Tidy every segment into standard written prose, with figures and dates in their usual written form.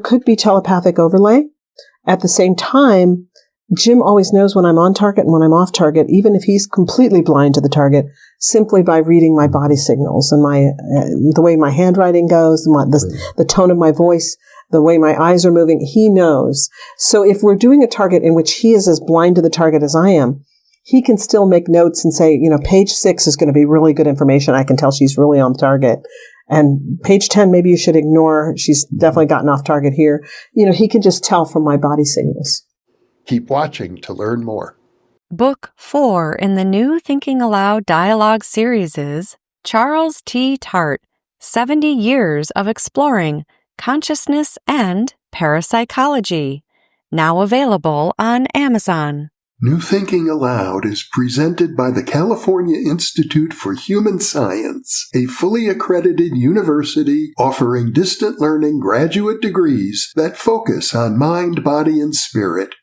could be telepathic overlay. At the same time, Jim always knows when I'm on target and when I'm off target, even if he's completely blind to the target, simply by reading my body signals and the way my handwriting goes, the tone of my voice, the way my eyes are moving. He knows. So if we're doing a target in which he is as blind to the target as I am, he can still make notes and say, page 6 is going to be really good information. I can tell she's really on target. And page 10, maybe you should ignore. She's definitely gotten off target here. He can just tell from my body signals. Keep watching to learn more. Book 4 in the new Thinking Aloud dialogue series is Charles T. Tart, 70 Years of Exploring Consciousness and Parapsychology, now available on Amazon. New Thinking Aloud is presented by the California Institute for Human Science, a fully accredited university offering distant learning graduate degrees that focus on mind, body, and spirit.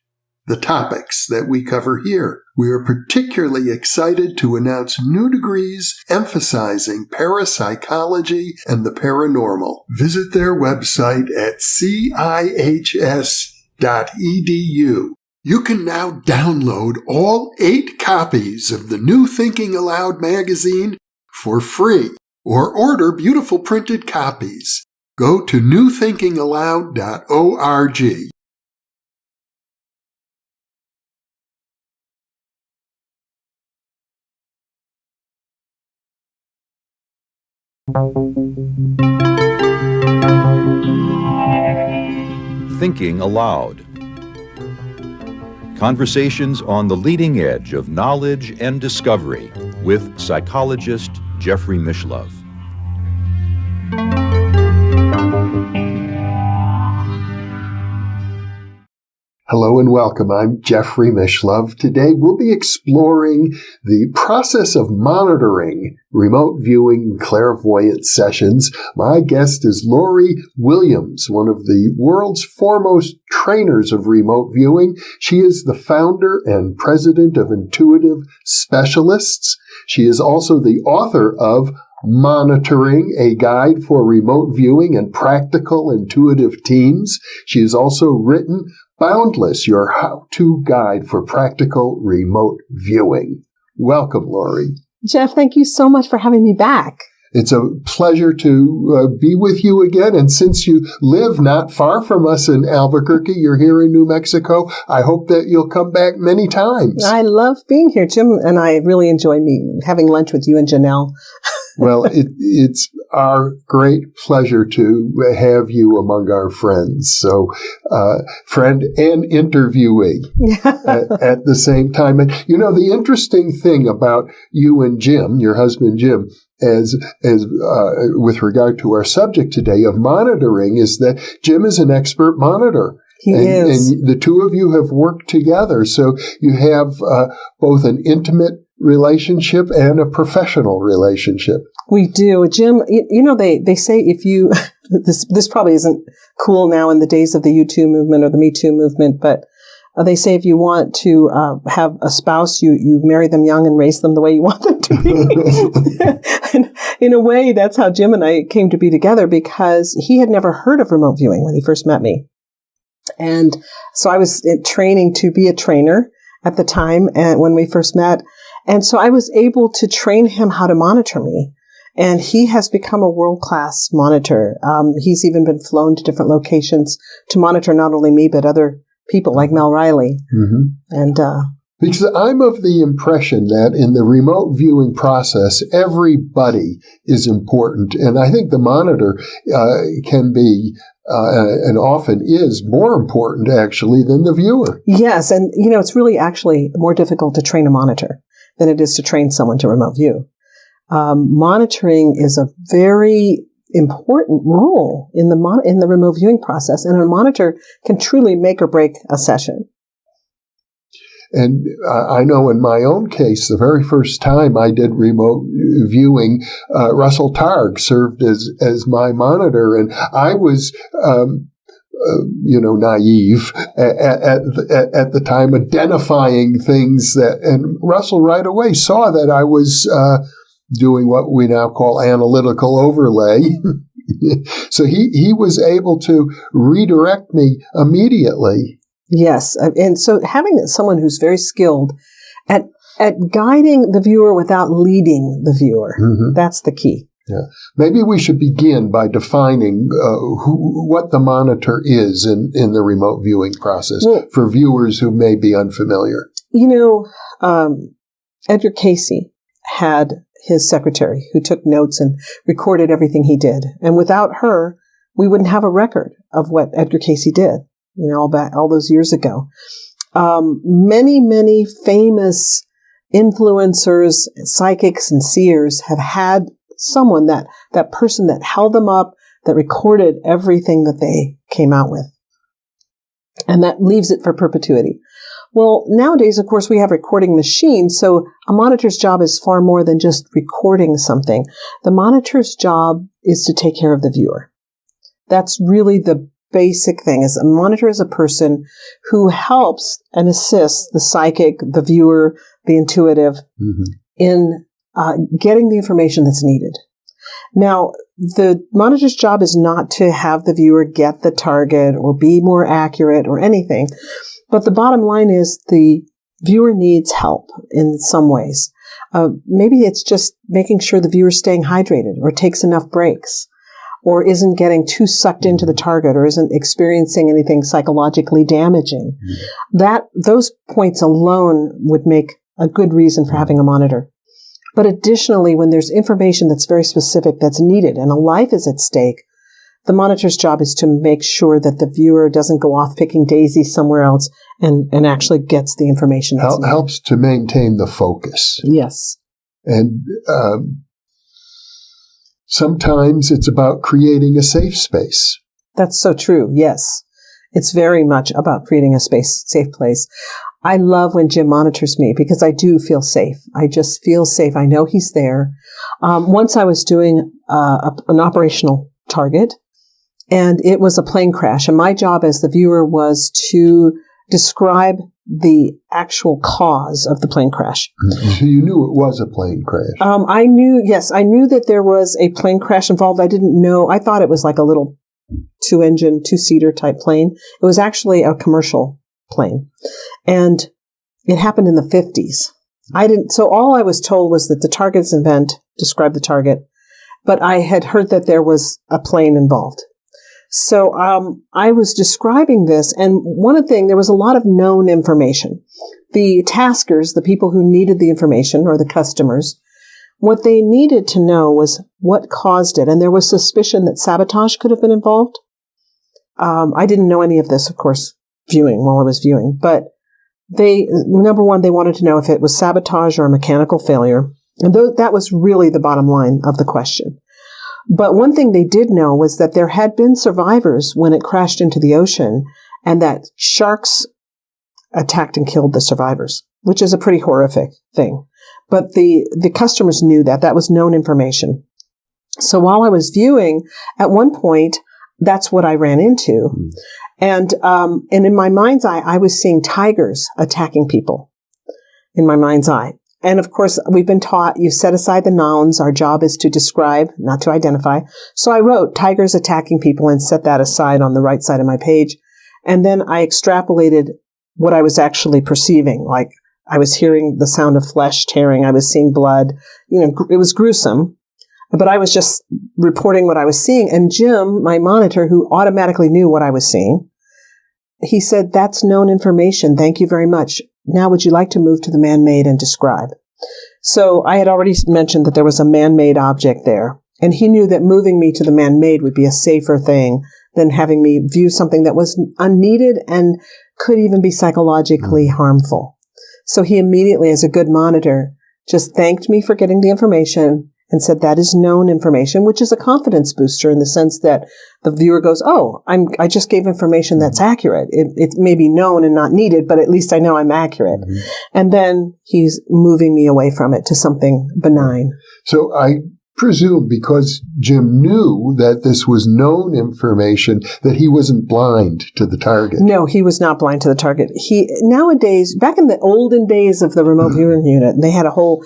The topics that we cover here. We are particularly excited to announce new degrees emphasizing parapsychology and the paranormal. Visit their website at cihs.edu. You can now download all 8 copies of the New Thinking Aloud magazine for free, or order beautiful printed copies. Go to newthinkingaloud.org. Thinking Aloud. Conversations on the leading edge of knowledge and discovery with psychologist Jeffrey Mishlove. Hello and welcome. I'm Jeffrey Mishlove. Today we'll be exploring the process of monitoring remote viewing and clairvoyant sessions. My guest is Lori Williams, one of the world's foremost trainers of remote viewing. She is the founder and president of Intuitive Specialists. She is also the author of Monitoring, a guide for remote viewing and practical intuitive teams. She has also written Boundless, your how-to guide for practical remote viewing. Welcome, Lori. Jeff, thank you so much for having me back. It's a pleasure to be with you again. And since you live not far from us in Albuquerque, you're here in New Mexico, I hope that you'll come back many times. I love being here. Jim and I really enjoy having lunch with you and Janelle. Well, it's our great pleasure to have you among our friends. So, friend and interviewee at the same time. And, the interesting thing about you and Jim, your husband Jim, as with regard to our subject today of monitoring, is that Jim is an expert monitor. He is. And the two of you have worked together. So you have both an intimate relationship and a professional relationship. We do. Jim, they say if you, this probably isn't cool now in the days of the U2 movement or the Me Too movement, but they say if you want to have a spouse, you marry them young and raise them the way you want them to be. And in a way, that's how Jim and I came to be together, because he had never heard of remote viewing when he first met me. And so I was training to be a trainer at the time, and when we first met. And so I was able to train him how to monitor me. And he has become a world-class monitor. He's even been flown to different locations to monitor not only me, but other people like Mel Riley. Mm-hmm. And because I'm of the impression that in the remote viewing process, everybody is important. And I think the monitor can be and often is more important, actually, than the viewer. Yes. And, it's really actually more difficult to train a monitor than it is to train someone to remote view. Monitoring is a very important role in the remote viewing process, and a monitor can truly make or break a session. And I know in my own case, the very first time I did remote viewing, Russell Targ served as my monitor, and I was naive at the time, identifying things and Russell right away saw that I was doing what we now call analytical overlay. So he was able to redirect me immediately. Yes. And so having someone who's very skilled at guiding the viewer without leading the viewer, that's the key. Yeah. Maybe we should begin by defining what the monitor is in the remote viewing process for viewers who may be unfamiliar. Edgar Cayce had his secretary who took notes and recorded everything he did. And without her, we wouldn't have a record of what Edgar Cayce did, all those years ago. Many, many famous influencers, psychics, and seers have had someone, that person that held them up, that recorded everything that they came out with. And that leaves it for perpetuity. Well, nowadays, of course, we have recording machines, so a monitor's job is far more than just recording something. The monitor's job is to take care of the viewer. That's really the basic thing. Is a monitor is a person who helps and assists the psychic, the viewer, the intuitive in getting the information that's needed. Now, the monitor's job is not to have the viewer get the target or be more accurate or anything. But the bottom line is the viewer needs help in some ways. Maybe it's just making sure the viewer's staying hydrated or takes enough breaks or isn't getting too sucked into the target or isn't experiencing anything psychologically damaging. Those points alone would make a good reason for having a monitor. But additionally, when there's information that's very specific that's needed and a life is at stake, the monitor's job is to make sure that the viewer doesn't go off picking daisies somewhere else and actually gets the information that's needed. Helps to maintain the focus. Yes. And sometimes it's about creating a safe space. That's so true, yes. It's very much about creating a safe place. I love when Jim monitors me because I do feel safe. I just feel safe. I know he's there. Once I was doing an operational target, and it was a plane crash. And my job as the viewer was to describe the actual cause of the plane crash. So you knew it was a plane crash? I knew that there was a plane crash involved. I didn't know. I thought it was like a little two-seater type plane. It was actually a commercial plane. And it happened in the 50s. So all I was told was that the target's event described the target, but I had heard that there was a plane involved. So I was describing this, and there was a lot of known information. The taskers, the people who needed the information, or the customers, what they needed to know was what caused it, and there was suspicion that sabotage could have been involved. I didn't know any of this, of course, while I was viewing, but number one, they wanted to know if it was sabotage or a mechanical failure, and that was really the bottom line of the question. But one thing they did know was that there had been survivors when it crashed into the ocean and that sharks attacked and killed the survivors, which is a pretty horrific thing. But the customers knew that was known information. So while I was viewing, at one point, that's what I ran into. And in my mind's eye, I was seeing tigers attacking people in my mind's eye. And of course, we've been taught, you set aside the nouns. Our job is to describe, not to identify. So I wrote tigers attacking people and set that aside on the right side of my page. And then I extrapolated what I was actually perceiving. Like I was hearing the sound of flesh tearing. I was seeing blood. It was gruesome. But I was just reporting what I was seeing. And Jim, my monitor, who automatically knew what I was seeing, he said, "That's known information. Thank you very much. Now, would you like to move to the man-made and describe?" So I had already mentioned that there was a man-made object there, and he knew that moving me to the man-made would be a safer thing than having me view something that was unneeded and could even be psychologically harmful. So he immediately, as a good monitor, just thanked me for getting the information and said that is known information, which is a confidence booster in the sense that the viewer goes, "Oh, I just gave information that's accurate. It may be known and not needed, but at least I know I'm accurate." And then he's moving me away from it to something benign. So I presume because Jim knew that this was known information, that he wasn't blind to the target. No, he was not blind to the target. Nowadays, back in the olden days of the remote viewing unit, they had a whole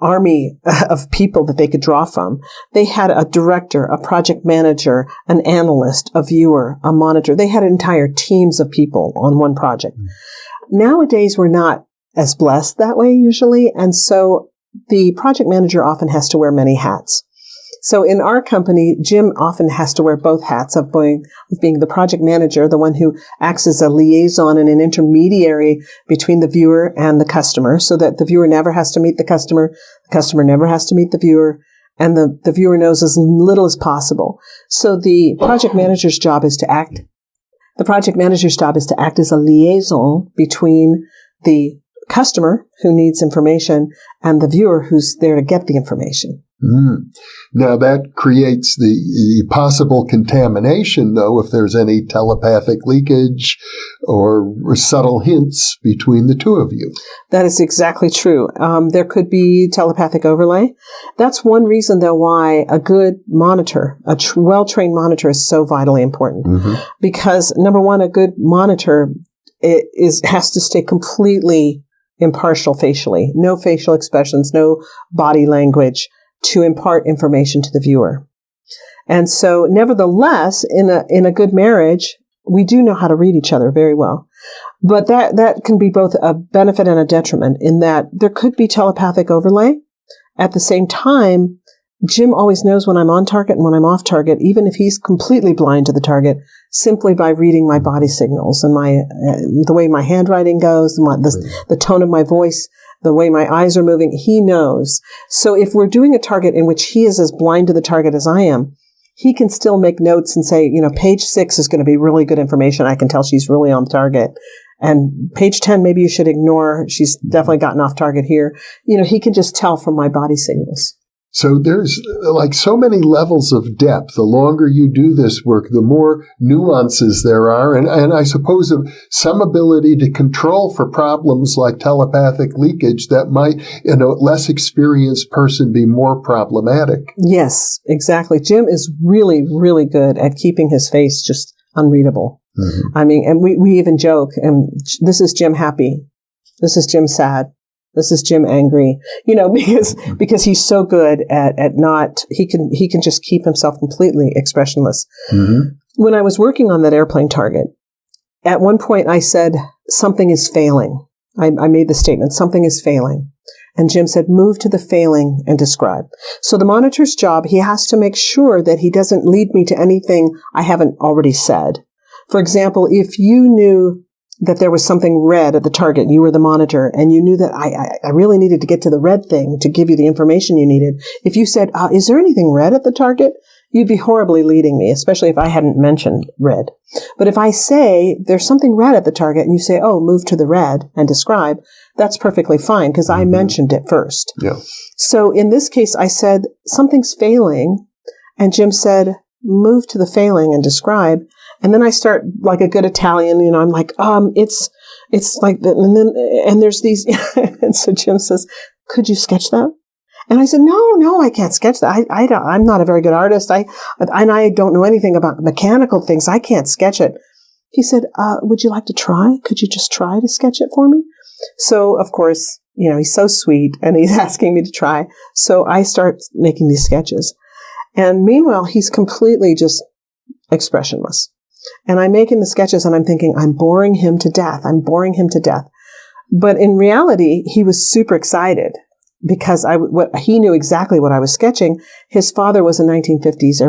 army of people that they could draw from. They had a director, a project manager, an analyst, a viewer, a monitor. They had entire teams of people on one project. Nowadays, we're not as blessed that way usually, and so the project manager often has to wear many hats. So in our company, Jim often has to wear both hats of being the project manager, the one who acts as a liaison and an intermediary between the viewer and the customer, so that the viewer never has to meet the customer never has to meet the viewer, and the viewer knows as little as possible. So the project manager's job is to act as a liaison between the customer who needs information and the viewer who's there to get the information. Now that creates the possible contamination, though, if there's any telepathic leakage or subtle hints between the two of you. That is exactly true. There could be telepathic overlay. That's one reason, though, why a good monitor, well-trained monitor, is so vitally important. Because, number one, a good monitor has to stay completely impartial facially. No facial expressions, no body language, to impart information to the viewer. And so, nevertheless, in a good marriage, we do know how to read each other very well. But that can be both a benefit and a detriment, in that there could be telepathic overlay. At the same time, Jim always knows when I'm on target and when I'm off target, even if he's completely blind to the target, simply by reading my body signals and the way my handwriting goes, the tone of my voice, the way my eyes are moving. He knows. So if we're doing a target in which he is as blind to the target as I am, he can still make notes and say, page 6 is going to be really good information. I can tell she's really on target. And page 10, maybe you should ignore. She's definitely gotten off target here. He can just tell from my body signals. So there's like so many levels of depth. The longer you do this work, the more nuances there are. And I suppose some ability to control for problems like telepathic leakage that might, in a less experienced person, be more problematic. Yes, exactly. Jim is really, really good at keeping his face just unreadable. I mean, and we even joke, and this is Jim happy. This is Jim sad. This is Jim angry, because he's so good at not, he can just keep himself completely expressionless. When I was working on that airplane target, at one point I said, something is failing. I made the statement, something is failing. And Jim said, move to the failing and describe. So the monitor's job, he has to make sure that he doesn't lead me to anything I haven't already said. For example, if you knew that there was something red at the target, you were the monitor, and you knew that I really needed to get to the red thing to give you the information you needed. If you said, is there anything red at the target? You'd be horribly leading me, especially if I hadn't mentioned red. But if I say, there's something red at the target, and you say, move to the red and describe, that's perfectly fine, because I mentioned it first. Yeah. So in this case, I said, something's failing, and Jim said, move to the failing and describe. And then I start like a good Italian, I'm like, it's like that. And there's these, and so Jim says, could you sketch that? And I said, no, I can't sketch that. I'm not a very good artist. I don't know anything about mechanical things. I can't sketch it. He said, would you like to try? Could you just try to sketch it for me? So of course, he's so sweet and he's asking me to try. So I start making these sketches. And meanwhile, he's completely just expressionless. And I'm making the sketches and I'm thinking, I'm boring him to death. But in reality, he was super excited because he knew exactly what I was sketching. His father was a 1950s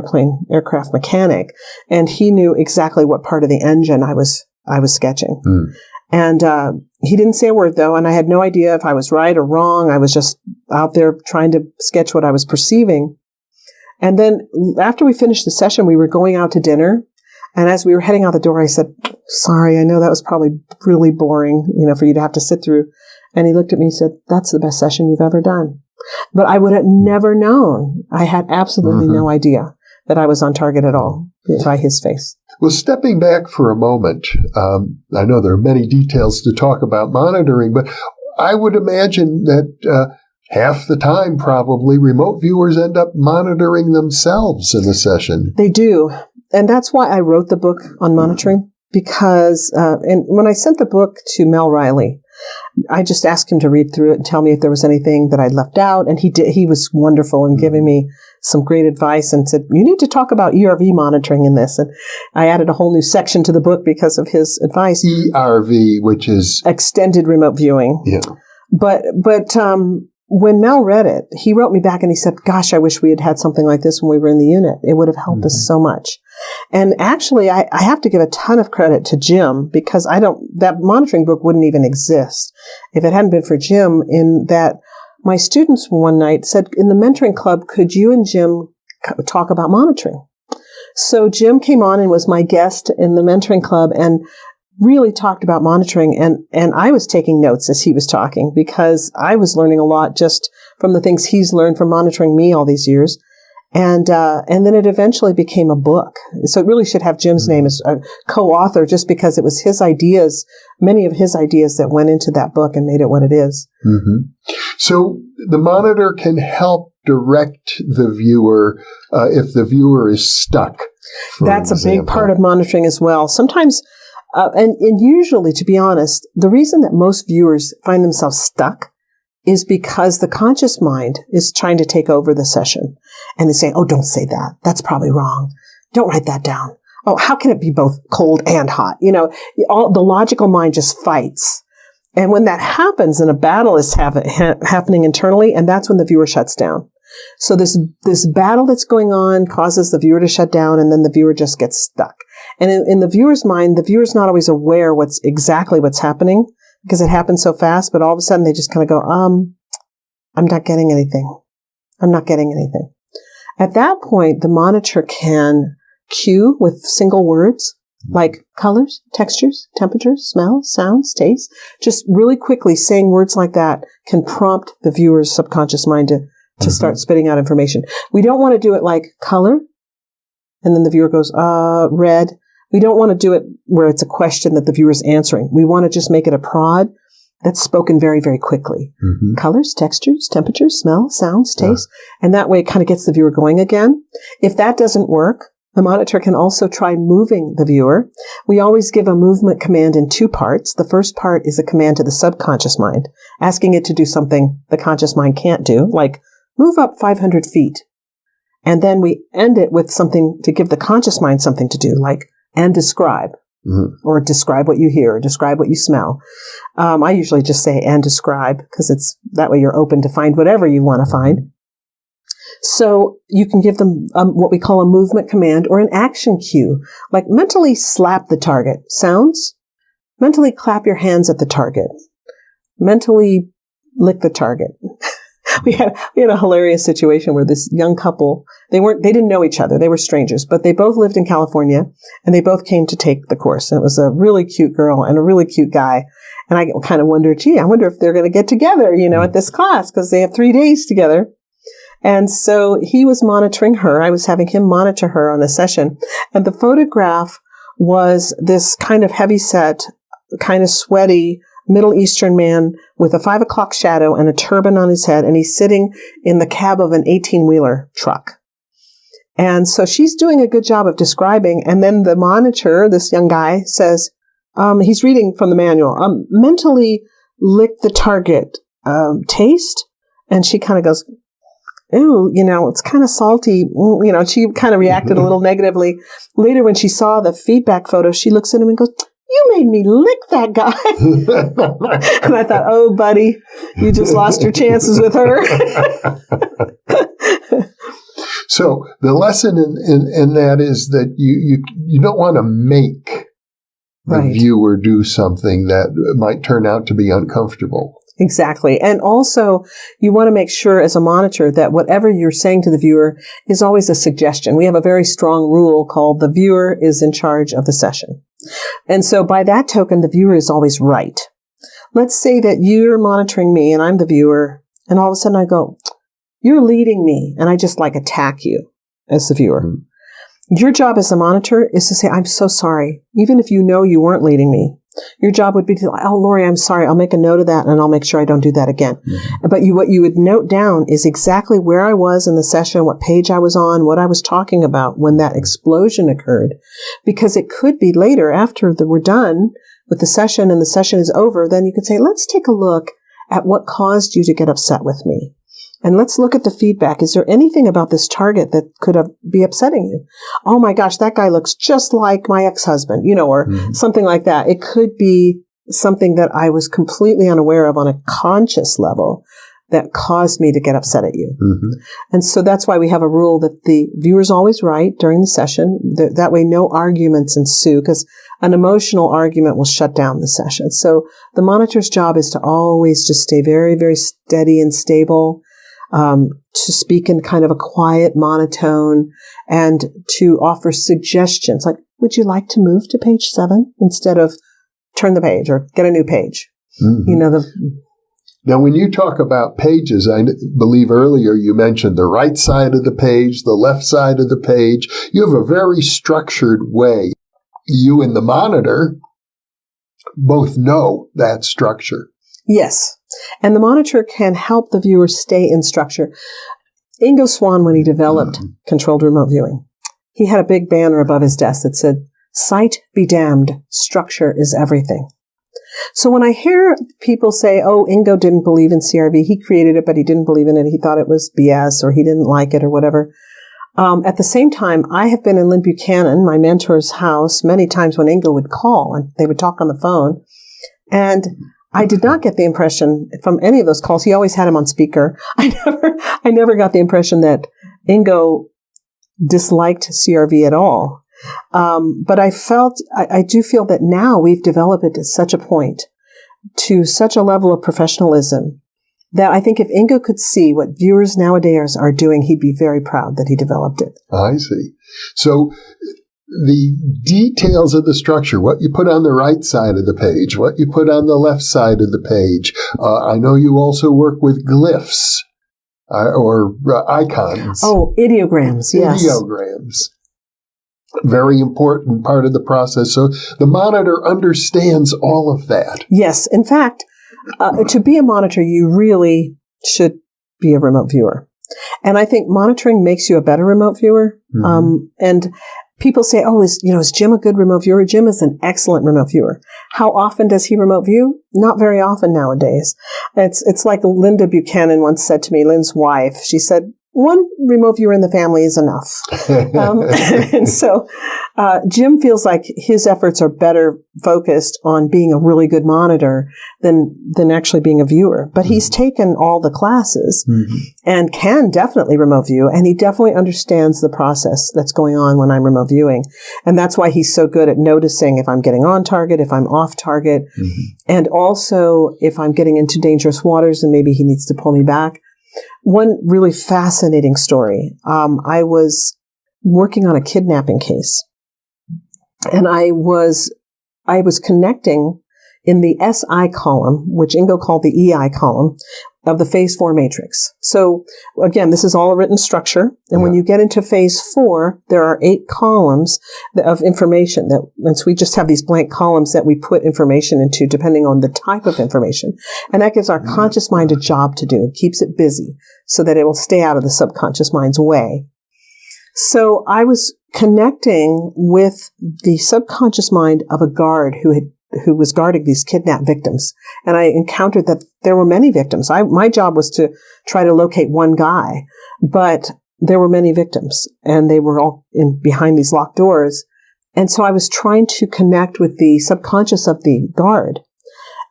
aircraft mechanic, and he knew exactly what part of the engine I was sketching. And he didn't say a word, though, and I had no idea if I was right or wrong. I was just out there trying to sketch what I was perceiving. And then after we finished the session, we were going out to dinner. And as we were heading out the door, I said, sorry, I know that was probably really boring, for you to have to sit through. And he looked at me and said, that's the best session you've ever done. But I would have never known. I had absolutely no idea that I was on target at all by his face. Well, stepping back for a moment, I know there are many details to talk about monitoring, but I would imagine that half the time, probably, remote viewers end up monitoring themselves in the session. They do. And that's why I wrote the book on monitoring, because and when I sent the book to Mel Riley, I just asked him to read through it and tell me if there was anything that I'd left out. And he did. He was wonderful in giving me some great advice and said, you need to talk about ERV monitoring in this. And I added a whole new section to the book because of his advice. ERV, which is extended remote viewing. Yeah. But when Mel read it, he wrote me back and he said, gosh, I wish we had had something like this when we were in the unit. It would have helped us so much. And actually, I have to give a ton of credit to Jim because that monitoring book wouldn't even exist if it hadn't been for Jim, in that my students one night said, in the mentoring club, could you and Jim talk about monitoring? So Jim came on and was my guest in the mentoring club and really talked about monitoring. And I was taking notes as he was talking because I was learning a lot just from the things he's learned from monitoring me all these years. And then it eventually became a book. So it really should have Jim's name as a co-author just because it was his ideas, many of his ideas that went into that book and made it what it is. Mm-hmm. So the monitor can help direct the viewer if the viewer is stuck. That's a big part of monitoring as well. Sometimes, and usually, to be honest, the reason that most viewers find themselves stuck is because the conscious mind is trying to take over the session. And they say, oh, don't say that. That's probably wrong. Don't write that down. Oh, how can it be both cold and hot? You know, the logical mind just fights. And when that happens, and a battle is happening internally, and that's when the viewer shuts down. So this battle that's going on causes the viewer to shut down, and then the viewer just gets stuck. And in the viewer's mind, the viewer's not always aware what's happening because it happens so fast, but all of a sudden they just kind of go, I'm not getting anything. I'm not getting anything. At that point, the monitor can cue with single words like colors, textures, temperatures, smells, sounds, tastes. Just really quickly saying words like that can prompt the viewer's subconscious mind to start spitting out information. We don't want to do it like color, and then the viewer goes, red. We don't want to do it where it's a question that the viewer's answering. We want to just make it a prod that's spoken very, very quickly. Mm-hmm. Colors, textures, temperatures, smell, sounds, taste. And that way it kind of gets the viewer going again. If that doesn't work, the monitor can also try moving the viewer. We always give a movement command in two parts. The first part is a command to the subconscious mind, asking it to do something the conscious mind can't do, like move up 500 feet. And then we end it with something to give the conscious mind something to do, like and describe, or describe what you hear, or describe what you smell. I usually just say and describe because it's that way you're open to find whatever you want to find. So you can give them what we call a movement command or an action cue, like mentally slap the target. Sounds? Mentally clap your hands at the target. Mentally lick the target. We had a hilarious situation where this young couple, they didn't know each other. They were strangers, but they both lived in California and they both came to take the course. And it was a really cute girl and a really cute guy. And I kind of wondered, I wonder if they're going to get together, at this class because they have 3 days together. And so he was monitoring her. I was having him monitor her on a session. And the photograph was this kind of heavyset, kind of sweaty Middle Eastern man with a 5 o'clock shadow and a turban on his head, and he's sitting in the cab of an 18-wheeler truck. And so she's doing a good job of describing, and then the monitor, this young guy, says, he's reading from the manual, mentally lick the target, taste, and she kind of goes, ooh, it's kind of salty. She kind of reacted a little negatively. Later, when she saw the feedback photo, she looks at him and goes, you made me lick that guy. And I thought, oh, buddy, you just lost your chances with her. So the lesson in that is that you don't want to make the viewer do something that might turn out to be uncomfortable. Exactly. And also, you want to make sure as a monitor that whatever you're saying to the viewer is always a suggestion. We have a very strong rule called the viewer is in charge of the session. And so by that token, the viewer is always right. Let's say that you're monitoring me and I'm the viewer, and all of a sudden I go, you're leading me, and I just attack you as the viewer. Mm-hmm. Your job as a monitor is to say, I'm so sorry. Even if you know you weren't leading me, Your job would be to, oh, Lori, I'm sorry. I'll make a note of that and I'll make sure I don't do that again. Mm-hmm. But what you would note down is exactly where I was in the session, what page I was on, what I was talking about when that explosion occurred. Because it could be later after we're done with the session and the session is over, then you could say, let's take a look at what caused you to get upset with me. And let's look at the feedback. Is there anything about this target that could be upsetting you? Oh my gosh, that guy looks just like my ex-husband, or something like that. It could be something that I was completely unaware of on a conscious level that caused me to get upset at you. Mm-hmm. And so that's why we have a rule that the viewer's always right during the session. That way no arguments ensue, because an emotional argument will shut down the session. So the monitor's job is to always just stay very, very steady and stable, to speak in kind of a quiet monotone, and to offer suggestions like, would you like to move to page 7 instead of turn the page or get a new page? Mm-hmm. Now, when you talk about pages, I believe earlier you mentioned the right side of the page, the left side of the page. You have a very structured way. You and the monitor both know that structure. Yes. And the monitor can help the viewer stay in structure. Ingo Swann, when he developed controlled remote viewing, he had a big banner above his desk that said, "Sight be damned, structure is everything." So when I hear people say, oh, Ingo didn't believe in CRV, he created it, but he didn't believe in it, he thought it was BS, or he didn't like it, or whatever. At the same time, I have been in Lynn Buchanan, my mentor's house, many times when Ingo would call, and they would talk on the phone, and I did not get the impression from any of those calls. He always had him on speaker. I never got the impression that Ingo disliked CRV at all. But I do feel that now we've developed it to such a point, to such a level of professionalism, that I think if Ingo could see what viewers nowadays are doing, he'd be very proud that he developed it. I see. So the details of the structure, what you put on the right side of the page, what you put on the left side of the page. I know you also work with glyphs or icons. Oh, ideograms, yes. Ideograms. Very important part of the process. So the monitor understands all of that. Yes. In fact, to be a monitor, you really should be a remote viewer. And I think monitoring makes you a better remote viewer. Mm-hmm. And people say, oh, is Jim a good remote viewer? Jim is an excellent remote viewer. How often does he remote view? Not very often nowadays. It's like Linda Buchanan once said to me, Lynn's wife. She said, one remote viewer in the family is enough. And so Jim feels like his efforts are better focused on being a really good monitor than actually being a viewer. But he's taken all the classes and can definitely remote view, and he definitely understands the process that's going on when I'm remote viewing. And that's why he's so good at noticing if I'm getting on target, if I'm off target, and also if I'm getting into dangerous waters and maybe he needs to pull me back. One really fascinating story. I was working on a kidnapping case, and I was connecting in the SI column, which Ingo called the EI column, of the phase 4 matrix. So again, this is all a written structure. And when you get into phase 4, there are 8 columns of information and so we just have these blank columns that we put information into depending on the type of information. And that gives our conscious mind a job to do. It keeps it busy so that it will stay out of the subconscious mind's way. So I was connecting with the subconscious mind of a guard who was guarding these kidnapped victims. And I encountered that there were many victims. My job was to try to locate one guy, but there were many victims, and they were all behind these locked doors. And so I was trying to connect with the subconscious of the guard.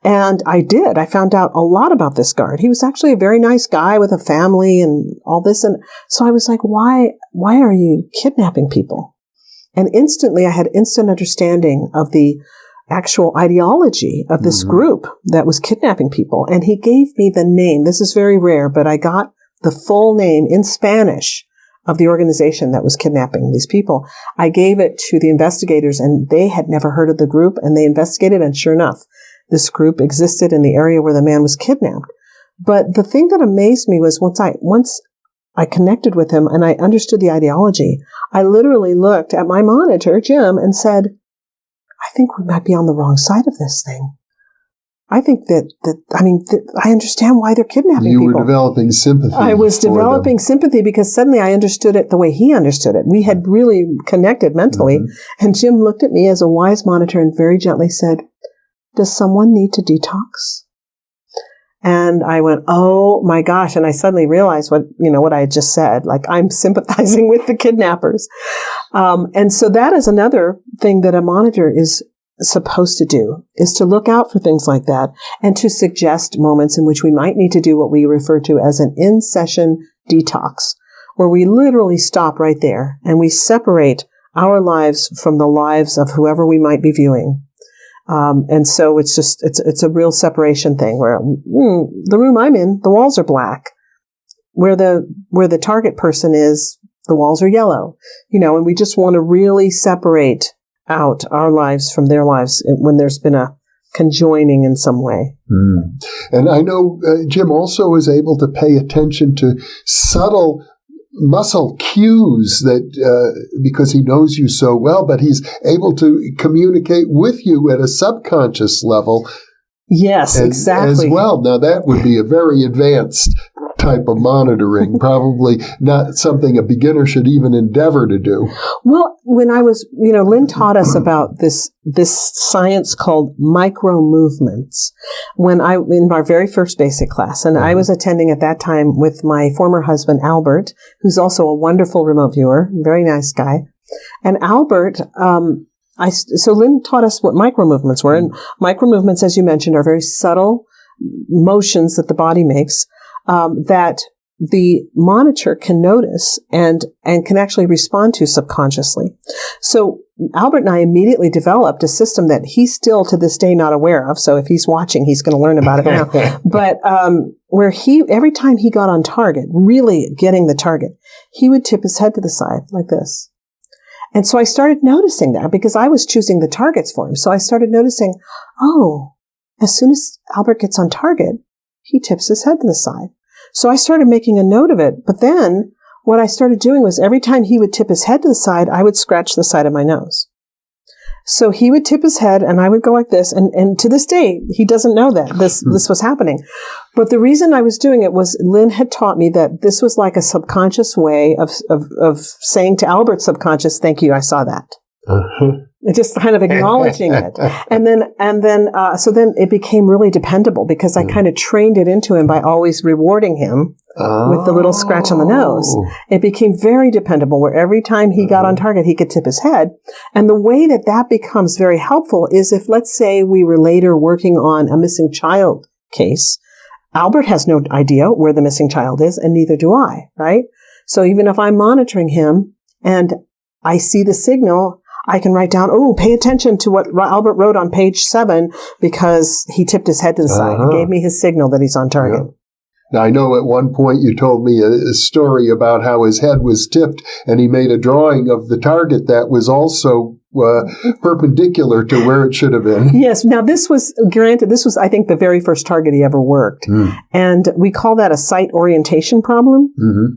And I did. I found out a lot about this guard. He was actually a very nice guy with a family and all this. And so I was like, why are you kidnapping people? And instantly I had instant understanding of the actual ideology of this group that was kidnapping people. And he gave me the name. This is very rare, but I got the full name in Spanish of the organization that was kidnapping these people. I gave it to the investigators, and they had never heard of the group, and they investigated, and sure enough, this group existed in the area where the man was kidnapped. But the thing that amazed me was once I connected with him and I understood the ideology, I literally looked at my monitor, Jim, and said, I think we might be on the wrong side of this thing. I think I understand why they're kidnapping people. You were developing sympathy. I was developing sympathy because suddenly I understood it the way he understood it. We had really connected mentally. Mm-hmm. And Jim looked at me as a wise monitor and very gently said, does someone need to detox? And I went, oh my gosh. And I suddenly realized what I had just said. Like, I'm sympathizing with the kidnappers. And so that is another thing that a monitor is supposed to do, is to look out for things like that and to suggest moments in which we might need to do what we refer to as an in-session detox, where we literally stop right there and we separate our lives from the lives of whoever we might be viewing. And so it's a real separation thing where the room I'm in, the walls are black. Where the target person is, the walls are yellow. And we just want to really separate out our lives from their lives when there's been a conjoining in some way. Mm. And I know Jim also is able to pay attention to subtle muscle cues that because he knows you so well, but he's able to communicate with you at a subconscious level. Yes, exactly. As well. Now, that would be a very advanced type of monitoring, probably not something a beginner should even endeavor to do. Well, when I was, Lynn taught us about this science called micro movements in our very first basic class. And I was attending at that time with my former husband, Albert, who's also a wonderful remote viewer, very nice guy. And Albert, so Lynn taught us what micro movements were. And micro movements, as you mentioned, are very subtle motions that the body makes, that the monitor can notice and can actually respond to subconsciously. So Albert and I immediately developed a system that he's still to this day not aware of. So if he's watching, he's going to learn about it now. But where every time he got on target, really getting the target, he would tip his head to the side like this. And so I started noticing that because I was choosing the targets for him. So I started noticing, as soon as Albert gets on target, he tips his head to the side. So I started making a note of it. But then what I started doing was every time he would tip his head to the side, I would scratch the side of my nose. So he would tip his head and I would go like this. And to this day, he doesn't know that this was happening. But the reason I was doing it was Lynn had taught me that this was like a subconscious way of saying to Albert's subconscious, thank you, I saw that. Uh-huh. Just kind of acknowledging it. And then it became really dependable because I kind of trained it into him by always rewarding him with the little scratch on the nose. It became very dependable where every time he got on target, he could tip his head. And the way that becomes very helpful is if, let's say, we were later working on a missing child case, Albert has no idea where the missing child is, and neither do I, right? So even if I'm monitoring him and I see the signal, I can write down, pay attention to what Albert wrote on page 7 because he tipped his head to the side. He gave me his signal that he's on target. Yeah. Now, I know at one point you told me a story about how his head was tipped and he made a drawing of the target that was also perpendicular to where it should have been. Yes. Now, this was, I think, the very first target he ever worked. And we call that a site orientation problem. Mm-hmm.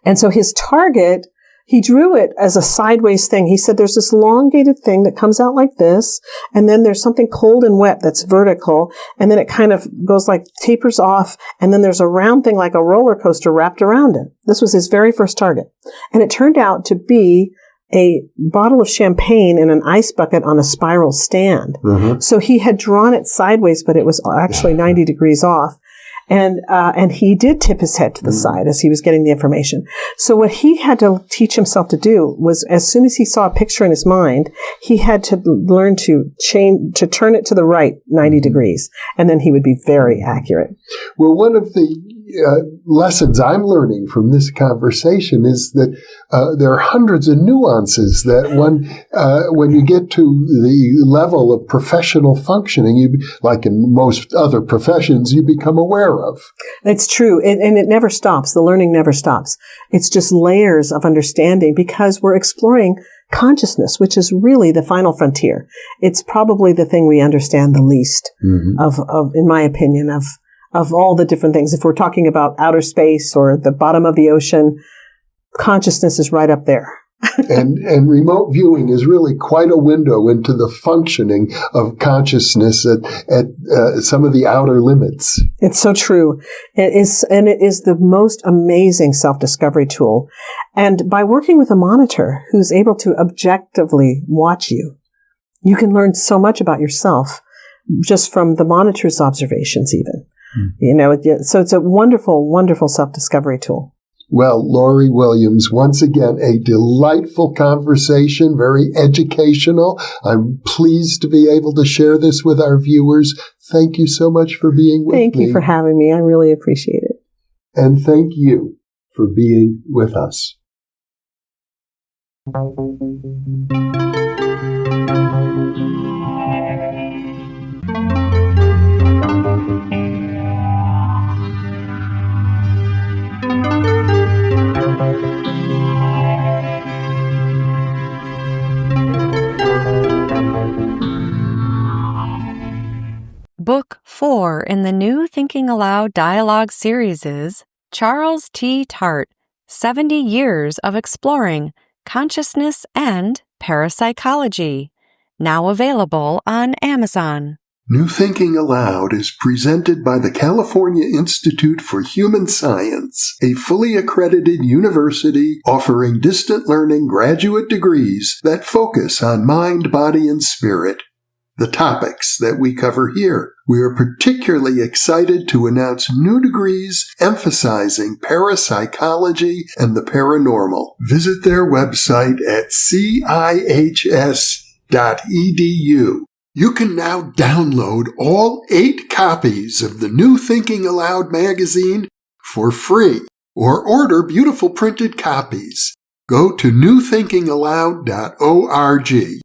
And so his target, he drew it as a sideways thing. He said there's this elongated thing that comes out like this, and then there's something cold and wet that's vertical, and then it kind of goes like tapers off, and then there's a round thing like a roller coaster wrapped around it. This was his very first target. And it turned out to be a bottle of champagne in an ice bucket on a spiral stand. Mm-hmm. So he had drawn it sideways, but it was actually 90 degrees off. And he did tip his head to the side as he was getting the information. So what he had to teach himself to do was, as soon as he saw a picture in his mind, he had to learn to turn it to the right 90 degrees, and then he would be very accurate. Well, one of the lessons I'm learning from this conversation is that there are hundreds of nuances that when you get to the level of professional functioning, like in most other professions, you become aware of. It's true. And it never stops. The learning never stops. It's just layers of understanding because we're exploring consciousness, which is really the final frontier. It's probably the thing we understand the least of, in my opinion, of all the different things. If we're talking about outer space or the bottom of the ocean, consciousness is right up there. And remote viewing is really quite a window into the functioning of consciousness at some of the outer limits. It's so true. It is the most amazing self-discovery tool. And by working with a monitor who's able to objectively watch you, you can learn so much about yourself just from the monitor's observations even. So it's a wonderful, wonderful self-discovery tool. Well, Lori Williams, once again, a delightful conversation, very educational. I'm pleased to be able to share this with our viewers. Thank you so much for being with me. Thank you for having me. I really appreciate it. And thank you for being with us. Book 4 in the new Thinking Aloud dialogue series is Charles T. Tart, 70 Years of Exploring Consciousness and Parapsychology, now available on Amazon. New Thinking Aloud is presented by the California Institute for Human Science, a fully accredited university offering distant learning graduate degrees that focus on mind, body, and spirit. The topics that we cover here. We are particularly excited to announce new degrees emphasizing parapsychology and the paranormal. Visit their website at cihs.edu. You can now download all 8 copies of the New Thinking Aloud magazine for free, or order beautiful printed copies. Go to newthinkingaloud.org.